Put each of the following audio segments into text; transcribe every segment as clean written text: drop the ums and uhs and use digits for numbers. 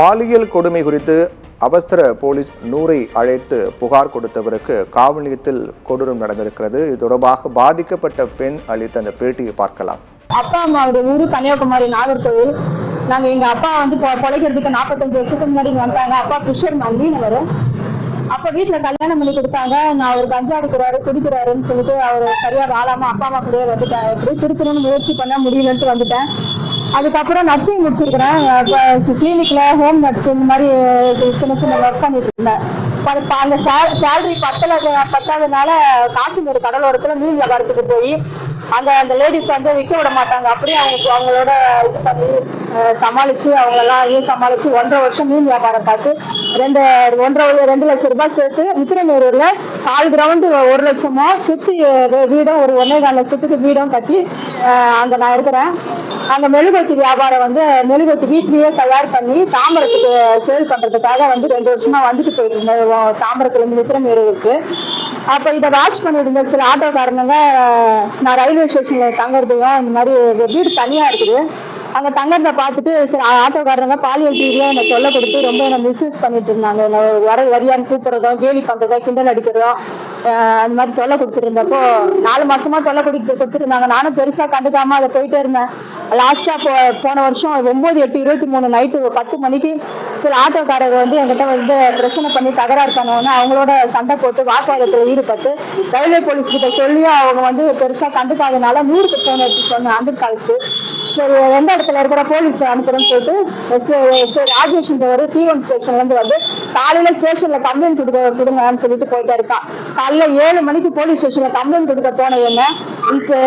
பாலியல் கொடுமை குறித்து அவசர போலீஸ் 100ஐ அழைத்து புகார் கொடுத்தவருக்கு காவல் நிலையத்தில் கொடூரம் நடந்திருக்கிறது. இது தொடர்பாக பாதிக்கப்பட்ட பெண் அளித்த அந்த பேட்டியை பார்க்கலாம். அப்பா அம்மாவுடைய ஊரு கன்னியாகுமரி நாகர்கோவில். நாங்க எங்க அப்பா வந்து பொழைக்கிறதுக்கு 45 வருஷத்துக்கு முன்னாடி வந்தாங்க. அப்பா புஷர் மீனவர். அப்ப வீட்டுல கல்யாணம் பண்ணி கொடுத்தாங்க. நான் ஒரு கஞ்சா அடிக்கிறாரு குடிக்கிறாருன்னு சொல்லிட்டு அவர் சரியா வாழாம அப்பா அம்மா கூட வந்துட்டேன். எப்படி திருத்தணும்னு முயற்சி பண்ண முடியலன்ட்டு வந்துட்டேன். அதுக்கப்புறம் நர்சிங் முடிச்சிருக்கிறேன். கிளினிக்ல ஹோம் நர்ஸ் இந்த மாதிரி சின்ன சின்ன ஒர்க் பண்ணிட்டு இருந்தேன். அந்த சேலரி பத்தாதனால காஷ்மீர் கடலோரத்துல மீன் வியாபாரத்துக்கு போய் அந்த லேடிஸ் வந்து விற்க விட மாட்டாங்க. அப்படியே அவங்களோட இது பண்ணி சமாளிச்சு அவங்களெல்லாம் சமாளிச்சு 1.5 வருஷம் மீன் வியாபாரம் பார்த்து 2 லட்சம் ரூபாய் சேர்த்து விக்கிரமேரூர்ல 4 கிரவுண்டு 1 லட்சமோ சுத்தி வீடும் ஒரு 1.25 லட்சத்துக்கு வீடும் கட்டி அங்க நான் இருக்கிறேன். அந்த மெழுகுவர்த்தி வியாபாரம் வந்து மெழுகுவர்த்தி வீட்லயே தயார் பண்ணி தாம்பரத்துக்கு சேல் பண்றதுக்காக வந்து 2 வருஷமா வந்துட்டு போயிட்டு இருந்தேன் தாம்பரத்துல இருந்து விக்கிரமேரூருக்கு. அப்ப இதை வாட்ச் பண்ணிட்டு இருந்த சில ஆட்டோக்காரங்க நான் ரயில்வே ஸ்டேஷன்ல தங்குறதையும் இந்த மாதிரி வீடு தனியா இருக்குது அங்க தங்கறத பார்த்துட்டு சில ஆட்டோக்காரங்க பாலியல் ரீதியா என்னை தொல்லை கொடுத்து ரொம்ப என்ன மிஸ்யூஸ் பண்ணிட்டு இருந்தாங்க. என்ன வரியான்னு கூப்பிடுறதோ கேலி பண்றதோ கிண்டல் அடிக்கிறதோ அந்த மாதிரி தொல்லை கொடுத்துட்டு இருந்தப்போ 4 மாசமா தொல்லை கொடுத்துருந்தாங்க. நானும் பெருசா கண்டுக்காம அதை போயிட்டே இருந்தேன். லாஸ்டா போன வருஷம் 9/8/23 நைட்டு 10 மணிக்கு சில ஆட்டோக்காரர் வந்து என்கிட்ட வந்து பிரச்சனை பண்ணி தகராறு பண்ணவொன்னு அவங்களோட சண்டை போட்டு வாக்குவாதத்துல ஈடுபட்டு ரயில்வே போலீஸ் கிட்ட சொல்லியும் அவங்க வந்து பெருசா கண்டுக்காதனால 100க்கு போன் எடுத்து சொன்னேன். அந்த காலத்து சரி எந்த இடத்துல இருக்கிற போலீஸ் அனுப்புறேன்னு சொல்லிட்டு ராஜேஷ்ன்றவர் T1 ஸ்டேஷன்ல இருந்து வந்து காலையில ஸ்டேஷன்ல கம்ப்ளைண்ட் கொடுங்கன்னு சொல்லிட்டு போயிட்டே இருக்கான். காலையில 7 மணிக்கு போலீஸ் ஸ்டேஷன்ல கம்ப்ளைண்ட் கொடுக்க போன என்ன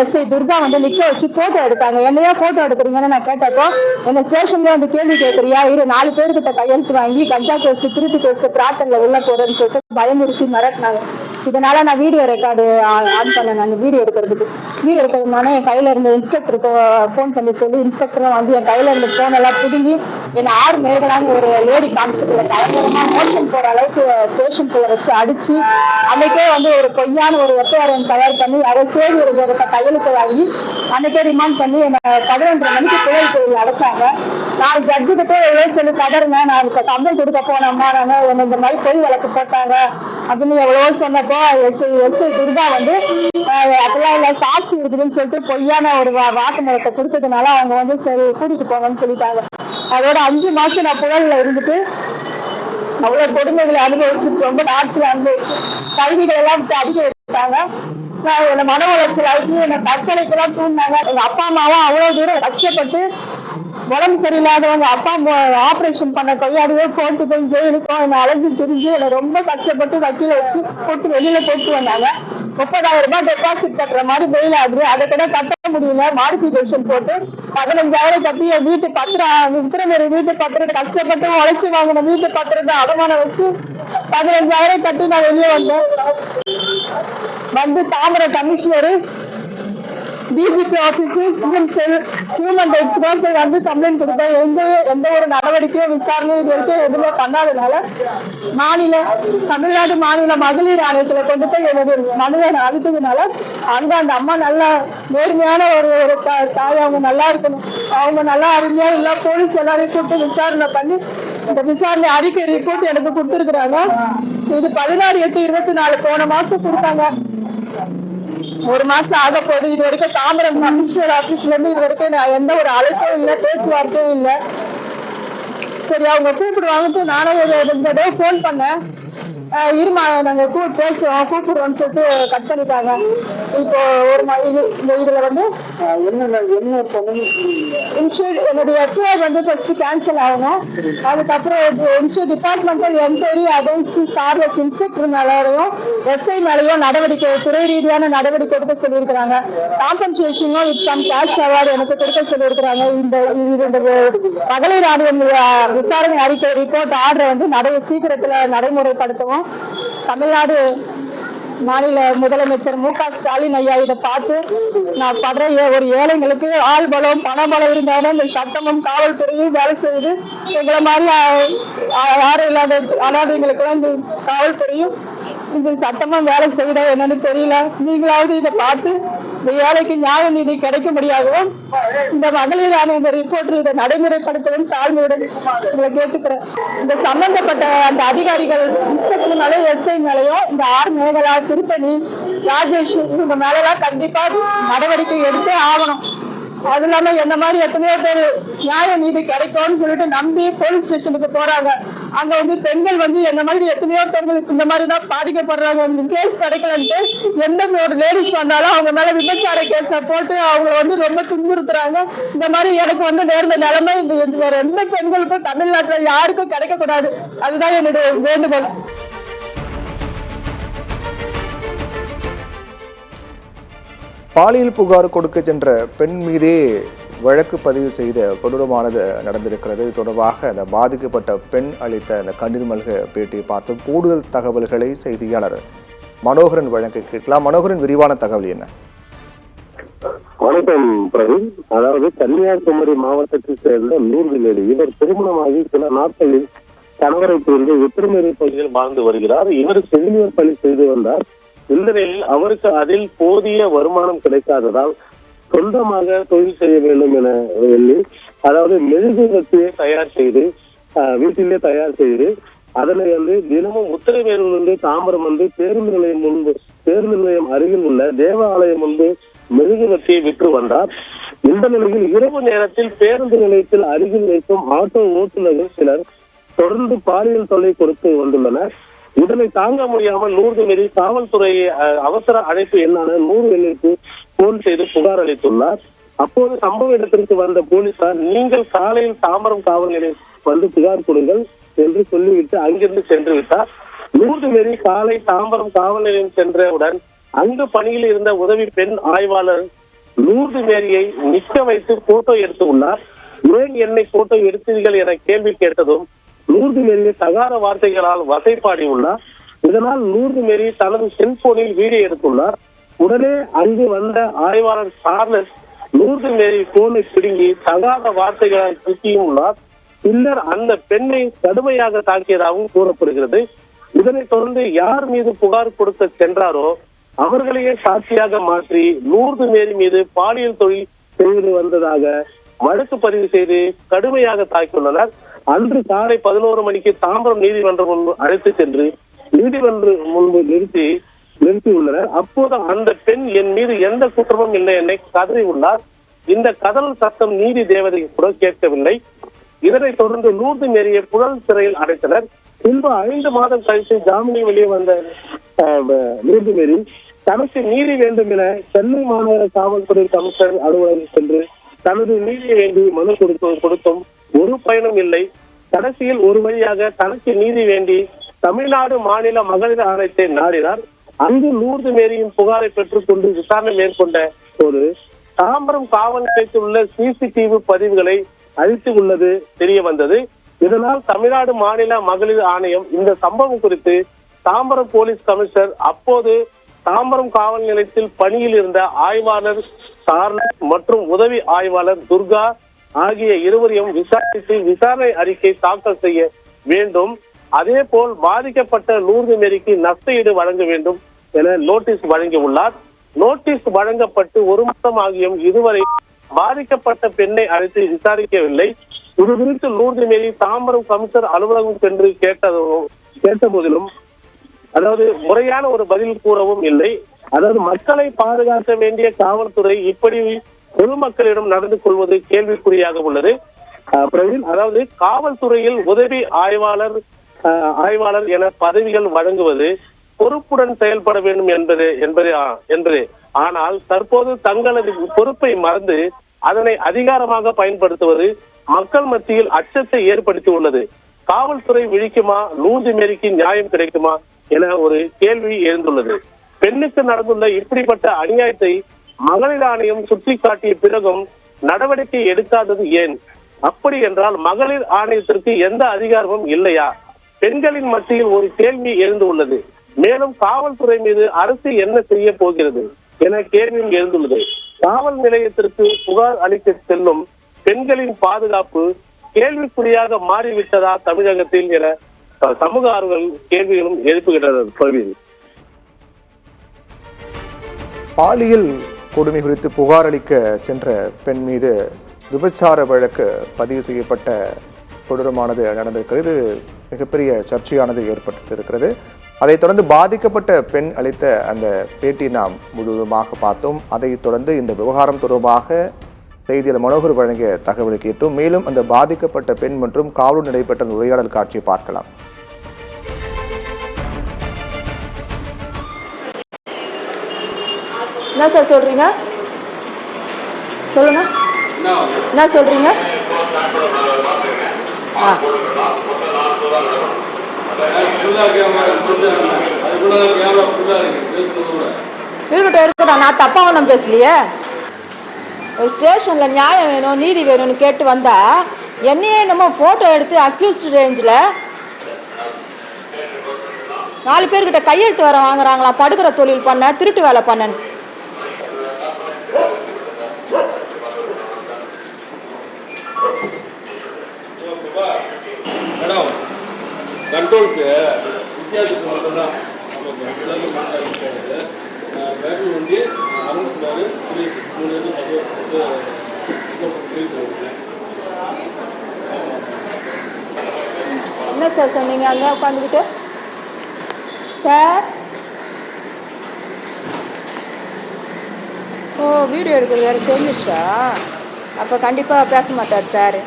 எஸ்ஐ துர்கா வந்து நிக்க வச்சு போட்டோ எடுத்தாங்க. என்னையா போட்டோ எடுக்கிறீங்கன்னு நான் கேட்டப்போ என்ன ஸ்டேஷன்ல வந்து கேள்வி கேட்கறியா 4 பேர்கிட்ட கையெழுத்து வாங்கி கஞ்சா கேஸ் திருட்டு கேஸ் பிரார்த்தனை உள்ள போறேன்னு சொல்லிட்டு பயமுறுத்தி மிரட்டினாங்க. இதனால நான் வீடியோ ரெக்கார்டு ஆன் பண்ணேன். அந்த வீடியோ எடுக்கிறதுனால என் கையில இருந்த இன்ஸ்பெக்டருக்கு போன் பண்ணி சொல்லி இன்ஸ்பெக்டரும் வந்து என் கையில இருந்த போன் எல்லாம் பிடுங்கி என்ன 6 மேகலான்னு ஒரு லேடி கான்ஸ்டபிள் பயங்கரமா மோஷன் போற அளவுக்கு ஸ்டேஷனுக்குள்ள வச்சு அடிச்சு அன்னைக்கே வந்து ஒரு பொய்யான ஒரு எஃப்ஐஆர் தயார் பண்ணி அதை சேவை இருக்கிறத கையெழுத்து வாங்கி அன்னைக்கே ரிமாண்ட் பண்ணி என்ன 11:30 மணிக்கு புயல் கோயில் அடைச்சாங்க. நான் ஜட்ஜு கிட்ட எவ்வளவு சொல்லி கதறினேன். நான் கம்ப்ளைண்ட் கொடுக்க போனோம்மா நாங்க இந்த மாதிரி பொய் வழக்கு போட்டாங்க அப்படின்னு எவ்வளவோ சொன்னப்போ எஸ்ஐ துர்கா வந்து அப்பெல்லாம் இல்ல சாட்சி இருக்குதுன்னு சொல்லிட்டு பொய்யான ஒரு வாக்குமூலத்தை கொடுத்ததுனால அவங்க வந்து சரி கூட்டிட்டு போங்கன்னு சொல்லிட்டாங்க. அதோட 5 மாசம் நான் புழல்ல இருந்துட்டு அவ்வளவு கொடுமைகளை அனுபவிச்சு ரொம்ப டார்ச்சர் அனுபவிச்சு கல்விகள் எல்லாம் அதிக எடுத்தாங்க. நான் என்ன மன உளைச்சல் ஆகி என்ன தற்கொலைக்கெல்லாம் தூண்டினாங்க. எங்க அப்பா அம்மாவும் அவ்வளவு தூரம் கஷ்டப்பட்டு உடம்பு சரியில்லாதவங்க அப்பா ஆபரேஷன் பண்ண கையாடியே போட்டு போய் ஜெயிலுக்கும் என்னை அலைஞ்சு திரிஞ்சு என்னை ரொம்ப கஷ்டப்பட்டு வக்கீல வச்சு போட்டு வெளியில போட்டு வந்தாங்க. 30,000 ரூபாய் டெபாசிட் கட்டுற மாதிரி பெயில் ஆகுது. அதை கூட கட்ட முடியல. மாடிஃபிகேஷன் போட்டு 15,000 கட்டி என் வீட்டு பத்திரம் விக்கிரமேரி வீட்டு பத்திரம் கஷ்டப்பட்டு உழைச்சு வாங்கின வீட்டு பத்திரத்தை அடமானம் வச்சு 15,000 கட்டி நான் வெளியே வந்தேன். வந்து Tambaram commissioner DGP office human rights தான் போய் வந்து கம்ப்ளைண்ட் கொடுத்தேன். எந்த ஒரு நடவடிக்கையும் விசாரணையும் இது வரைக்கும் எதுவுமே பண்ணாதனால தமிழ்நாடு மாநில மகளிர் ஆணையத்துல கொண்டு போய் எனது மனுவை அளித்ததுனால அங்க அந்த அம்மா நல்லா நேர்மையான ஒரு தாய். அவங்க நல்லா இருக்கணும், அவங்க நல்லா அருமையா இல்ல போலீஸ் எல்லாரையும் கூப்பிட்டு விசாரணை பண்ணி இந்த விசாரணை அறிக்கை ரிப்போர்ட் எனக்கு கொடுத்துருக்குறாங்க. இது 16/8/24 போன மாசம் கொடுத்தாங்க. 1 மாசம் ஆக போகுது. இது வரைக்கும் தாம்பரம் கமிஷனர் ஆபீஸ்ல இருந்து இது வரைக்கும் எந்த ஒரு அழைப்பும் இல்லை, பேச்சுவார்த்தையும் இல்லை. சரி அவங்க கூப்பிடுவாங்கட்டு நானும் ஒரு 2 தடவை போன் பண்ணேன். இருமா நாங்க பேசுவோம் கூப்பிடுவோம்னு சொல்லிட்டு கட் பண்ணிட்டாங்க. இப்போ இதுல வந்து என்னுடைய எஃப்ஐஆர் வந்து ஃபர்ஸ்ட் கேன்சல் ஆகணும். அதுக்கப்புறம் departmental enquiry against Charles inspector மேலேயும் எஸ்ஐ மேலேயும் நடவடிக்கை துறை ரீதியான நடவடிக்கை எடுக்க சொல்லியிருக்கிறாங்க. காம்பன்சேஷனும் வித் சம் கேஷ் அவார்டு எனக்கு கொடுக்க சொல்லியிருக்கிறாங்க. இந்த மகளிர் ஆணையம் விசாரணை அறிக்கை ரிப்போர்ட் ஆர்டரை வந்து சீக்கிரத்துல நடைமுறைப்படுத்தவும் தமிழ்நாடு மாநில முதலமைச்சர் மு க ஸ்டாலின் ஐயா இதை பார்த்து நான் படுற ஒரு ஏழைங்களுக்கு ஆள் பலம் பணபலம் இருந்தாலும் இந்த சட்டமும் காவல்துறையும் வேலை செய்யுது. எங்களை மாதிரி யாரும் இல்லாத அனாதைகளுக்கெல்லாம் இந்த காவல்துறையும் இந்த சட்டமும் வேலை செய்யுதா என்னன்னு தெரியல. நீங்களாவது இதை பார்த்து இந்த ஏழைக்கு நியாய நீதி கிடைக்க முடியாகவும் இந்த மகளிர் ஆணைய ரிப்போர்ட் இதை நடைமுறைப்படுத்தவும் தாழ்மையுடன் உங்களை கேட்டுக்கிறேன். இந்த சம்பந்தப்பட்ட அந்த அதிகாரிகள் இன்ஸ்பெக்டர் மேலேயும் எஸ்ஐ மேலேயும் இந்த ஆர் மேகலா, திருப்பணி, ராஜேஷ் இவங்க மேலெல்லாம் கண்டிப்பா நடவடிக்கை எடுத்தே ஆகணும். அது இல்லாம என்ன மாதிரி எத்தனையோ பேர் நியாய நீதி கிடைக்கும்னு சொல்லிட்டு நம்பி போலீஸ் ஸ்டேஷனுக்கு போறாங்க. அங்க வந்து பெண்கள் வந்து என்ன மாதிரி எத்தனையோ பெண்களுக்கு இந்த மாதிரி தான் பாதிக்கப்படுறாங்க. கேஸ் கிடைக்கலன்ட்டு எந்த ஒரு லேடிஸ் வந்தாலும் அவங்க மேல விபச்சார கேஸ போட்டு அவங்க வந்து ரொம்ப துன்புறுத்துறாங்க. இந்த மாதிரி எனக்கு வந்து நேர்ந்த நிலைமை வேற எந்த பெண்களுக்கும் தமிழ்நாட்டுல யாருக்கும் கிடைக்க கூடாது. அதுதான் என்னுடைய வேண்டுகோள். பாலியல் புகார் கொடுக்க சென்ற பெண் மீதே வழக்கு பதிவு செய்த கொடூரமானது நடந்திருக்கிறது. தொடர்பாக அந்த பாதிக்கப்பட்ட பெண் அளித்த அந்த கண்ணீர் மல்க பேட்டியை பார்த்து கூடுதல் தகவல்களை செய்தியாளர் மனோகரன் வழங்க கேட்கலாம். மனோகரன், விரிவான தகவல் என்ன? வணக்கம் பிரவீன். அதாவது கன்னியாகுமரி மாவட்டத்தை சேர்ந்த நூர்விலேடி இவர் திருமணமாகி சில நாட்களில் கணவரை பிரிந்து உத்திரமேரி பகுதியில் வாழ்ந்து வருகிறார். இவர் செவிலியர் பணி செய்து வந்தார். இந்த நிலையில் அவருக்கு அதில் போதிய வருமானம் கிடைக்காததால் சொந்தமாக தொழில் செய்ய வேண்டும் என எண்ணி, அதாவது மெழுகுவர்த்தியை தயார் செய்து வீட்டிலே தயார் செய்து அதனை வந்து தினமும் உத்திரமேரூரிலிருந்து தாம்பரம் வந்து பேருந்து நிலையம் அருகில் உள்ள தேவாலயம் முன்பு மெழுகுவர்த்தியை விற்று வந்தார். இந்த நிலையில் இரவு நேரத்தில் பேருந்து நிலையத்தில் அருகில் வைக்கும் ஆட்டோ ஓட்டுநர்கள் சிலர் தொடர்ந்து பாலியல் தொல்லை கொடுத்து வந்துள்ளனர். இதனை தாங்க முடியாமல் நூர்துமேரி காவல்துறை அவசர அழைப்பு எண்ணான 100 எண்ணிற்கு போன் செய்து புகார் அளித்துள்ளார். அப்போது சம்பவ இடத்திற்கு வந்த போலீசார், நீங்கள் காலையில் தாம்பரம் காவல் நிலையம் வந்து புகார் கொடுங்கள் என்று சொல்லிவிட்டு அங்கிருந்து சென்று விட்டார். நூர்துமேரி காலை தாம்பரம் காவல் நிலையம் சென்றவுடன் அங்கு பணியில் இருந்த உதவி பெண் ஆய்வாளர் நூர்துமேரியை நிற்க வைத்து போட்டோ எடுத்து உள்ளார். ஏன் என்னை போட்டோ எடுத்தீர்கள் என கேள்வி கேட்டதும் நூர்துமேரியை தகாத வார்த்தைகளால் வசைப்பாடி உள்ளார். இதனால் நூர்துமேரி தனது செல்போனில் வீடியோ எடுத்துள்ளார். உடனே அங்கு வந்த ஆய்வாளர் சார்லஸ் நூர்துமேரி போனை பிடுங்கி தகாத வார்த்தைகளால் திட்டியும் உள்ளார். பின்னர் அந்த பெண்ணை கடுமையாக தாக்கியதாகவும் கூறப்படுகிறது. இதனைத் தொடர்ந்து யார் மீது புகார் கொடுக்க சென்றாரோ அவர்களையே சாட்சியாக மாற்றி நூர்துமேரி மீது பாலியல் தொழில் செய்து வந்ததாக வழக்கு பதிவு செய்து கடுமையாக தாக்கியுள்ளனர். அன்று காலை 11 மணிக்கு தாம்பரம் நீதிமன்றம் முன்பு அழைத்து சென்று நீதிமன்றம் முன்பு நிறுத்தியுள்ளனர். அப்போது அந்த பெண் என் மீது எந்த குற்றமும் இல்லை என்னை கதறி உள்ளார். இந்த கதல் சத்தம் நீதி தேவதை கூட கேட்கவில்லை. இதனைத் தொடர்ந்து நூர்துமேரியை புழல் சிறையில் அடைத்தனர். பின்பு 5 மாதம் கழித்து ஜாமீனில் வெளியே வந்த நூர்துமேரி தனக்கு நீதி வேண்டும் என சென்னை மாநகர காவல்துறை கமிஷனர் அலுவலகம் சென்று தனது நீதியை வேண்டி மனு கொடுத்தும் ஒரு பயனும் இல்லை. கடைசியில் ஒரு வழியாக தனக்கு நீதி வேண்டி தமிழ்நாடு மாநில மகளிர் ஆணையத்தை நாடினார். அங்கு நூர்துமேரியின் புகாரை பெற்றுக் கொண்டு விசாரணை மேற்கொண்ட போது தாம்பரம் காவல் நிலையத்தில் உள்ள சிசிடிவி பதிவுகளை அழித்து உள்ளது தெரிய வந்தது. இதனால் தமிழ்நாடு மாநில மகளிர் ஆணையம் இந்த சம்பவம் குறித்து தாம்பரம் போலீஸ் கமிஷனர், அப்போது தாம்பரம் காவல் நிலையத்தில் பணியில் இருந்த ஆய்வாளர் சார்லஸ் மற்றும் உதவி ஆய்வாளர் துர்கா ஆகிய இருவரையும் விசாரித்து விசாரணை அறிக்கை தாக்கல் செய்ய வேண்டும். அதே போல் பாதிக்கப்பட்ட நூர்துமேரிக்கு நஷ்டஈடு வழங்க வேண்டும் என நோட்டீஸ் வழங்கியுள்ளார். நோட்டீஸ் வழங்கப்பட்டு 1 மாதம் ஆகியும் இதுவரை பாதிக்கப்பட்ட பெண்ணை அழைத்து விசாரிக்கவில்லை. இது குறித்து நூர்துமேரி தாம்பரம் கமிஷனர் அலுவலகம் சென்று கேட்ட போதிலும் அதாவது முறையான ஒரு பதில் கூறவும் இல்லை. அதாவது மக்களை பாதுகாக்க வேண்டிய காவல்துறை இப்படி பொதுமக்களிடம் நடந்து கொள்வது கேள்விக்குறியாக உள்ளது. பிரவீன், அதாவது காவல்துறையில் உதவி ஆய்வாளர் என பதவிகள் வழங்குவது பொறுப்புடன் செயல்பட வேண்டும் என்பதே. ஆனால் தற்போது தங்களது பொறுப்பை மறந்து அதனை அதிகாரமாக பயன்படுத்துவது மக்கள் மத்தியில் அச்சத்தை ஏற்படுத்தி உள்ளது. காவல்துறை விழிக்குமா, நூர்துமேரிக்கு நியாயம் கிடைக்குமா என ஒரு கேள்வி எழுந்துள்ளது. பெண்ணுக்கு நடந்துள்ள இப்படிப்பட்ட அநியாயத்தை மகளிர் ஆணையம் சுட்டிக்காட்டிய பிறகும் நடவடிக்கை எடுக்காதது ஏன்? அப்படி என்றால் மகளிர் ஆணையத்திற்கு எந்த அதிகாரமும் இல்லையா? பெண்களின் மத்தியில் ஒரு கேள்வி எழுந்துள்ளது. மேலும் காவல்துறை மீது அரசு என்ன செய்ய போகிறது என கேள்வியும் எழுந்துள்ளது. காவல் நிலையத்திற்கு புகார் அளிக்க செல்லும் பெண்களின் பாதுகாப்பு கேள்விக்குறியாக மாறிவிட்டதா தமிழகத்தில் என சமூக ஆர்வலர்கள் கேள்விகளும் எழுப்புகின்றனர். பாலியல் கொடுமை குறித்து புகார் அளிக்க சென்ற பெண் மீது விபச்சார வழக்கு பதிவு செய்யப்பட்ட கொடூரமானது நடந்திருக்கிறது. இது மிகப்பெரிய சர்ச்சையானது ஏற்பட்டிருக்கிறது. அதைத் தொடர்ந்து பாதிக்கப்பட்ட பெண் அளித்த அந்த பேட்டி நாம் முழுவதுமாக பார்த்தோம். அதைத் தொடர்ந்து இந்த விவகாரம் தொடர்பாக செய்தியில் மனோகர் வழங்கிய தகவலை கேட்டோம். மேலும் அந்த பாதிக்கப்பட்ட பெண் மற்றும் காவலர் நடைபெற்ற உரையாடல் காட்சியை பார்க்கலாம். என்ன சார் சொல்றீங்க? சொல்லுங்க, என்ன சொல்றீங்க? இருக்கட்டும், நான் தப்பா ஒன்றும் பேசலையே. ஒரு ஸ்டேஷன்ல நியாயம் வேணும், நீதி வேணும்னு கேட்டு வந்தா என்னையே என்னமோ போட்டோ எடுத்து அக்யூஸ்ட் ரேஞ்சில் 4 பேர்கிட்ட கையெழுத்து வர வாங்குறாங்களாம். படுக்கிற தொழில் பண்ண, திருட்டு வேலை பண்ணேன்னு. மேடம் கண்ட்ரோலுக்கு வித்தியாசத்துக்கு மட்டும்தான் பேட்டரி வண்டி அருண்குமார் போலீஸ் 3 என்ன சார் சொன்னீங்க அங்கே உட்காந்துக்கிட்டு? சார், ஓ வீடியோ எடுக்கிறது வேறு தெரிஞ்சிச்சா? அப்போ கண்டிப்பாக பேச மாட்டார் சார்.